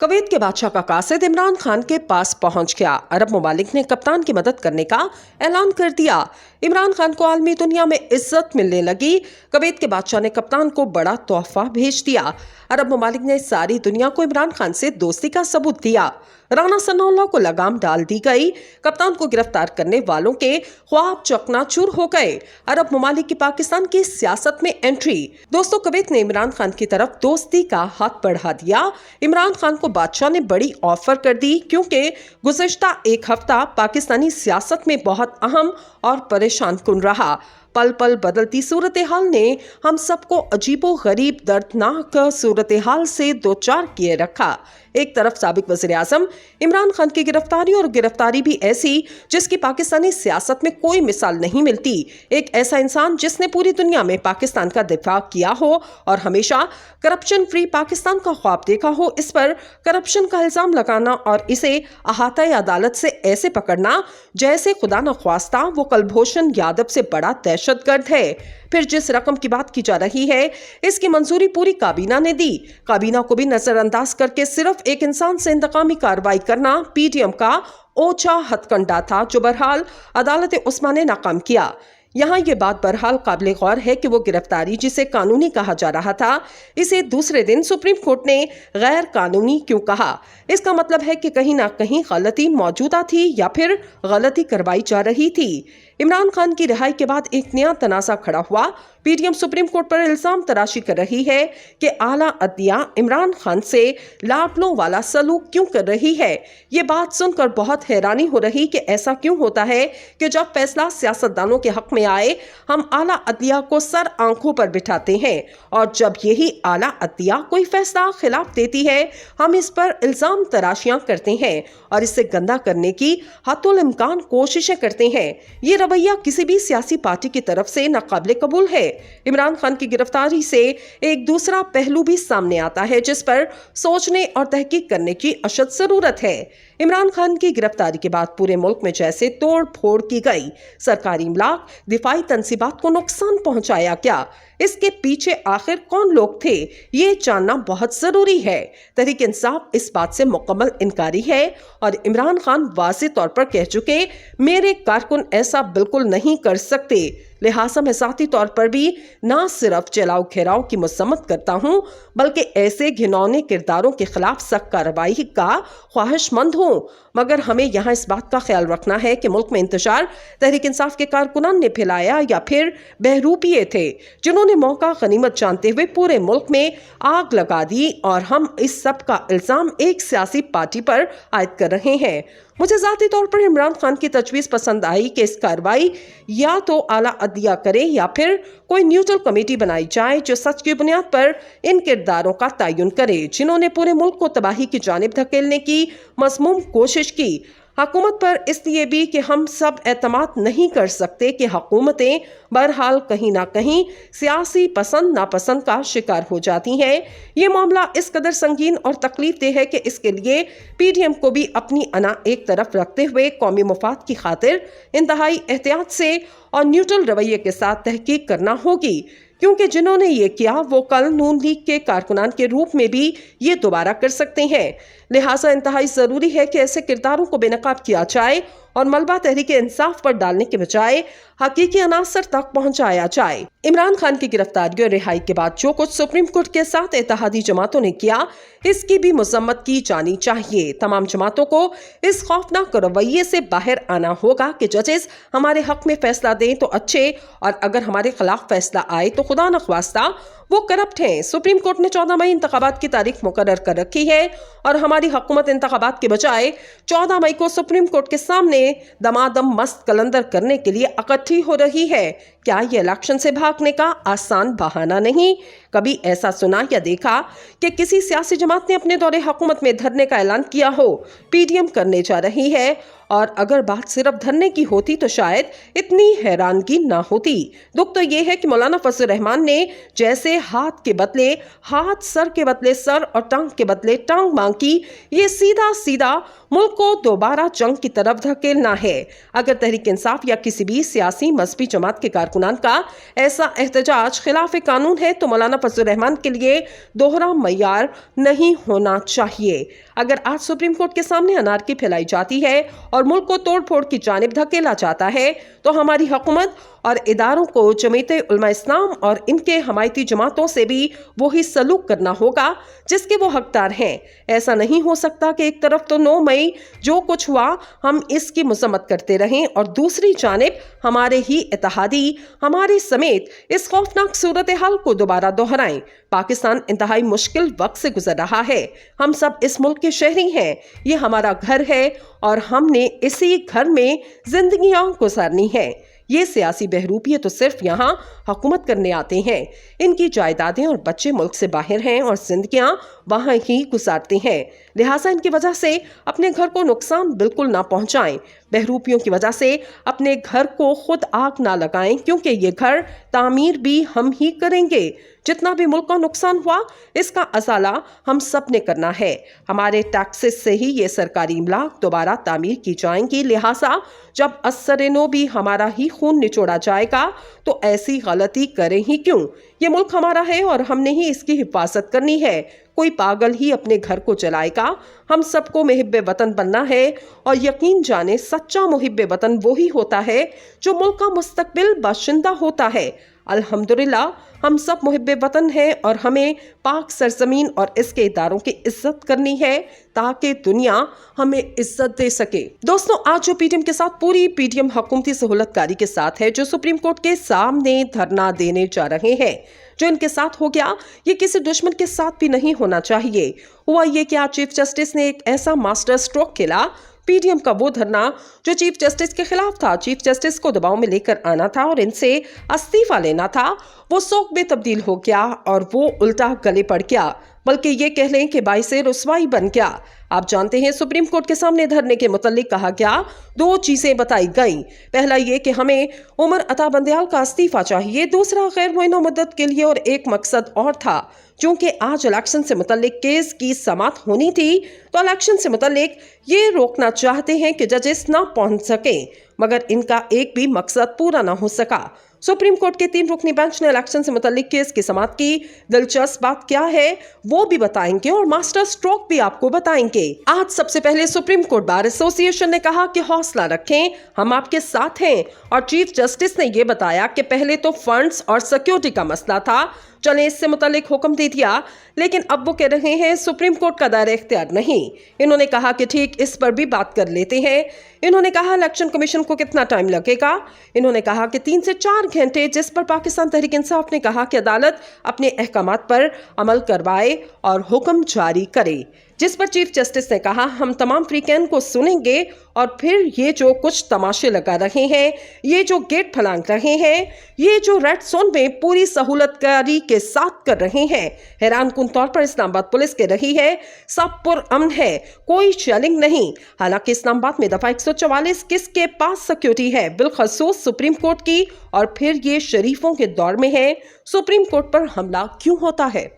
Kuwait के बादशाह का कासिद इमरान खान के पास पहुंच गया। अरब ममालिक ने कप्तान की मदद करने का ऐलान कर दिया। इमरान खान को आलमी दुनिया में इज्जत मिलने लगी। कुवैत के बादशाह ने कप्तान को बड़ा तोहफा भेज दिया। अरब ममालिक ने सारी दुनिया को इमरान खान से दोस्ती का सबूत दिया। राना सनाउल्लाह को लगाम डाल दी गई। कप्तान को गिरफ्तार करने वालों के ख्वाब चकनाचूर हो गए। अरब ममालिक की पाकिस्तान की सियासत में एंट्री। दोस्तों, कुवैत ने इमरान खान की तरफ दोस्ती का हाथ बढ़ा दिया। इमरान खान को बादशाह ने बड़ी ऑफर कर दी, क्योंकि गुज़िश्ता एक हफ्ता पाकिस्तानी सियासत में बहुत अहम और परेशान कुन रहा। पल पल बदलती सूरत हाल ने हम सबको अजीबो गरीब दर्दनाक सूरत हाल से दो चार किए रखा। एक तरफ साबिक वज़ीर आज़म इमरान खान की गिरफ्तारी, और गिरफ्तारी भी ऐसी जिसकी पाकिस्तानी सियासत में कोई मिसाल नहीं मिलती। एक ऐसा इंसान जिसने पूरी दुनिया में पाकिस्तान का दिफा किया हो और हमेशा करप्शन फ्री पाकिस्तान का ख्वाब देखा हो, इस पर करप्शन का इल्जाम लगाना और इसे अहाता अदालत से ऐसे पकड़ना जैसे खुदा न ख्वास्ता वो कुलभूषण यादव से बड़ा दहशतगर्द है। फिर जिस रकम की बात की जा रही है, इसकी मंजूरी पूरी काबीना ने दी। काबीना को भी नजरअंदाज करके सिर्फ एक इंसान से इंतकामी कार्रवाई करना पीडीएम का ओछा हथकंडा था, जो बहरहाल अदालत उस्मा ने नाकाम किया। यहाँ ये बात बहरहाल काबिल गौर है कि वो गिरफ्तारी जिसे कानूनी कहा जा रहा था, इसे दूसरे दिन सुप्रीम कोर्ट ने गैर कानूनी क्यों कहा। इसका मतलब है कि कहीं ना कहीं गलती मौजूदा थी या फिर गलती करवाई जा रही थी। इमरान खान की रिहाई के बाद एक नया तनाज़ा खड़ा हुआ। पीडीएम सुप्रीम कोर्ट पर इल्जाम तराशी कर रही है कि आला अदलिया इमरान खान से लाडलों वाला सलूक क्यों कर रही है। ये बात सुनकर बहुत हैरानी हो रही कि ऐसा क्यों होता है कि जब फैसला सियासतदानों के हक में आए, हम आला अदलिया को सर आंखों पर बिठाते हैं, और जब यही आला अदलिया कोई फैसला खिलाफ देती है, हम इस पर इल्जाम तराशियां करते हैं और इससे गंदा करने की हतुल इम्कान कोशिशें करते हैं। ये रवैया किसी भी सियासी पार्टी की तरफ से नाकाबिले कबूल है। इमरान खान की गिरफ्तारी से एक दूसरा पहलू भी सामने आता है, जिस पर सोचने और तहकीक करने की अशद जरूरत है। इमरान खान की गिरफ्तारी के बाद पूरे मुल्क में जैसे तोड़ फोड़ की गई। सरकारी इमलाक, दिफाई तंसीबात को नुकसान पहुंचाया क्या? इसके पीछे आखिर कौन लोग थे, ये जानना बहुत जरूरी है। तहरीक इंसाफ इस बात से मुकम्मल इनकारी है और इमरान खान वाज़ेह तौर पर कह चुके, मेरे कारकुन ऐसा बिल्कुल नहीं कर सकते। लिहाजा मैं ज़ाती तौर पर भी ना सिर्फ जलाओ घेराव की मजम्मत करता हूँ, बल्कि ऐसे घिनौने किरदारों के खिलाफ सख्त कार्रवाई का ख्वाहिशमंद हूँ। मगर हमें यहाँ इस बात का ख्याल रखना है कि मुल्क में इंतशार तहरीक इंसाफ के कारकुनान ने फैलाया या फिर बहरूपिये थे, जिन्होंने मौका गनीमत जानते हुए पूरे मुल्क में आग लगा दी, और हम इस सब का इल्जाम एक सियासी पार्टी पर आयद कर रहे हैं। मुझे ज़ाती तौर पर इमरान खान की तजवीज़ पसंद आई कि इस कार्रवाई या तो आला अदलिया करे या फिर कोई न्यूट्रल कमेटी बनाई जाए जो सच की बुनियाद पर इन किरदारों का तयन करे, जिन्होंने पूरे मुल्क को तबाही की जानिब धकेलने की मज़मूम कोशिश की। हुकूमत पर इसलिए भी कि हम सब एतमाद नहीं कर सकते कि हुकूमतें बहरहाल कहीं ना कहीं सियासी पसंद नापसंद का शिकार हो जाती हैं। ये मामला इस कदर संगीन और तकलीफदेह है कि इसके लिए पीडीएम को भी अपनी अना एक तरफ रखते हुए कौमी मफाद की खातिर इंतहाई एहतियात से और न्यूट्रल रवैये के साथ तहकीक करना होगी, क्योंकि जिन्होंने ये किया वो कल नून लीग के कारकुनान के रूप में भी ये दोबारा कर सकते हैं। लिहाजा इंतहाई ज़रूरी है कि ऐसे किरदारों को बेनकाब किया जाए और मलबा तहरीक इंसाफ पर डालने के बजाय हकीकी अनासर तक पहुंचाया जाए। इमरान खान की गिरफ्तारी और रिहाई के बाद जो कुछ सुप्रीम कोर्ट के साथ इत्तेहादी जमातों ने किया, इसकी भी मजम्मत की जानी चाहिए। तमाम जमातों को इस खौफनाक रवैये से बाहर आना होगा कि जजेस हमारे हक में फैसला दें तो अच्छे, और अगर हमारे खिलाफ फैसला आए तो खुदा न ख्वास्ता वो करप्ट हैं। सुप्रीम कोर्ट ने 14 मई इंतखाबात की तारीख मुकर्रर कर रखी है और हमारी हुकूमत इंतखाबात के बजाय 14 मई को सुप्रीम कोर्ट के सामने दमादम मस्त कलंदर करने के लिए इकट्ठी हो रही है। क्या ये इलेक्शन से भागने का आसान बहाना नहीं? कभी ऐसा सुना या देखा कि किसी सियासी जमात ने अपने दौरे हुकूमत में धरने का ऐलान किया हो? पीडीएम करने जा रही है, और अगर बात सिर्फ धरने की होती तो शायद इतनी हैरानगी ना होती। दुख तो ये है कि मौलाना फजल रहमान ने जैसे हाथ के बदले हाथ, सर के बदले सर और टांग के बदले टांग मांगी, ये सीधा सीधा मुल्क को दोबारा जंग की तरफ धकेलना है। अगर तहरीक इंसाफ या किसी भी सियासी मजहबी जमात के कारकुनान का ऐसा एहतजाज खिलाफ कानून है तो मौलाना फजल रहमान के लिए दोहरा मयार नहीं होना चाहिए। अगर आज सुप्रीम कोर्ट के सामने अनारकी फैलाई जाती है और मुल्क को तोड़ फोड़ की जानिब धकेला जाता है, तो हमारी हुकूमत और इदारों को जमीयत उलमा इस्लाम और इनके हमायती जमातों से भी वही सलूक करना होगा जिसके वो हकदार हैं। ऐसा नहीं हो सकता कि एक तरफ तो 9 मई जो कुछ हुआ हम इसकी मजम्मत करते रहें और दूसरी जानिब हमारे ही इत्तेहादी हमारे समेत इस खौफनाक सूरत हाल को दोबारा दोहराएं। पाकिस्तान इंतहाई मुश्किल वक्त से गुजर रहा है। हम सब इस मुल्क के शहरी हैं, ये हमारा घर है और हमने इसी घर में जिंदगियां गुजारनी है। ये सियासी बहरूपिये तो सिर्फ यहाँ हुकूमत करने आते हैं। इनकी जायदादें और बच्चे मुल्क से बाहर हैं और जिंदगियां वहाँ ही गुजारते हैं। लिहाजा इनकी वजह से अपने घर को नुकसान बिल्कुल ना पहुँचाएं। बहरूपियों की वजह से अपने घर को खुद आग ना लगाएं, क्योंकि ये घर तामीर भी हम ही करेंगे। जितना भी मुल्क का नुकसान हुआ इसका असाला हम सब ने करना है। हमारे टैक्सेस से ही ये सरकारी इमलाक दोबारा तामीर की जाएंगी। लिहाजा जब असर-ए-नो भी हमारा ही खून निचोड़ा जाएगा तो ऐसी गलती करें ही क्यों। ये मुल्क हमारा है और हमने ही इसकी हिफाजत करनी है। कोई पागल ही अपने घर को जलाएगा। हम सबको मुहिब्बे वतन बनना है और यकीन जाने सच्चा मुहिब्बे वतन वही होता है जो मुल्क का मुस्तकबिल बाशिंदा होता है। अल्हम्दुलिल्लाह हम सब मुहिब्बे वतन हैं और हमें पाक सरजमीन और इसके इदारों की इज्जत करनी है ताकि दुनिया हमें इज्जत दे सके। दोस्तों, आज जो पीटीएम के साथ पूरी पीटीएम हुकूमती सहूलतकारी के साथ है, जो सुप्रीम कोर्ट के सामने धरना देने जा रहे हैं, जो इनके साथ हो गया ये किसी दुश्मन के साथ भी नहीं होना चाहिए। हुआ ये कि आज चीफ जस्टिस ने एक ऐसा मास्टर स्ट्रोक खेला। पीटीएम का वो धरना जो चीफ जस्टिस के खिलाफ था, चीफ जस्टिस को दबाव में लेकर आना था और इनसे इस्तीफा लेना था, वो शौक में तब्दील हो गया और वो उल्टा गले पड़ गया, बल्कि ये कह लें कि बाइसे रुसवाई बन गया। आप जानते हैं सुप्रीम कोर्ट के सामने धरने के मुतल्लिक कहा गया, 2 चीजें बताई गईं। पहला ये कि हमें उमर अता बंदयाल का इस्तीफा चाहिए, दूसरा गैर मुअय्यना मुद्दत के लिए, और एक मकसद और था। चूंकि आज इलेक्शन से मुतल्लिक केस की समाअत होनी थी तो इलेक्शन से मुतल्लिक ये रोकना चाहते हैं कि जजेस ना पहुंच सके, मगर इनका एक भी मकसद पूरा ना हो सका। सुप्रीम कोर्ट के 3 रुकनी बेंच ने इलेक्शन से मुतल्लिक केस की समाअत की। दिलचस्प बात क्या है वो भी बताएंगे और मास्टर स्ट्रोक भी आपको बताएंगे। आज सबसे पहले सुप्रीम कोर्ट बार एसोसिएशन ने कहा कि हौसला रखें, हम आपके साथ हैं, और चीफ जस्टिस ने यह बताया कि पहले तो फंड्स और सिक्योरिटी का मसला था, चले इससे मुतालिक हुक्म दे दिया, लेकिन अब वो कह रहे हैं सुप्रीम कोर्ट का दायरा इख्तियार नहीं। इन्होंने कहा कि ठीक, इस पर भी बात कर लेते हैं। इन्होंने कहा इलेक्शन कमीशन को कितना टाइम लगेगा। इन्होंने कहा कि 3 से 4 घंटे, जिस पर पाकिस्तान तहरीक इंसाफ ने कहा कि अदालत अपने अहकामात पर अमल करवाए और हुक्म जारी करे, जिस पर चीफ जस्टिस ने कहा हम तमाम फ्रीकैन को सुनेंगे और फिर ये जो कुछ तमाशे लगा रहे हैं, ये जो गेट फलांग रहे हैं, ये जो रेड जोन में पूरी सहूलतकारी के साथ कर रहे हैं, हैरान कुन तौर पर इस्लामाबाद पुलिस कह रही है सब पुरअमन है, कोई शेलिंग नहीं। हालांकि इस्लामाबाद में दफा 144 किसके पास सिक्योरिटी है, बिलखसूस सुप्रीम कोर्ट की, और फिर ये शरीफों के दौर में है। सुप्रीम कोर्ट पर हमला क्यों होता है?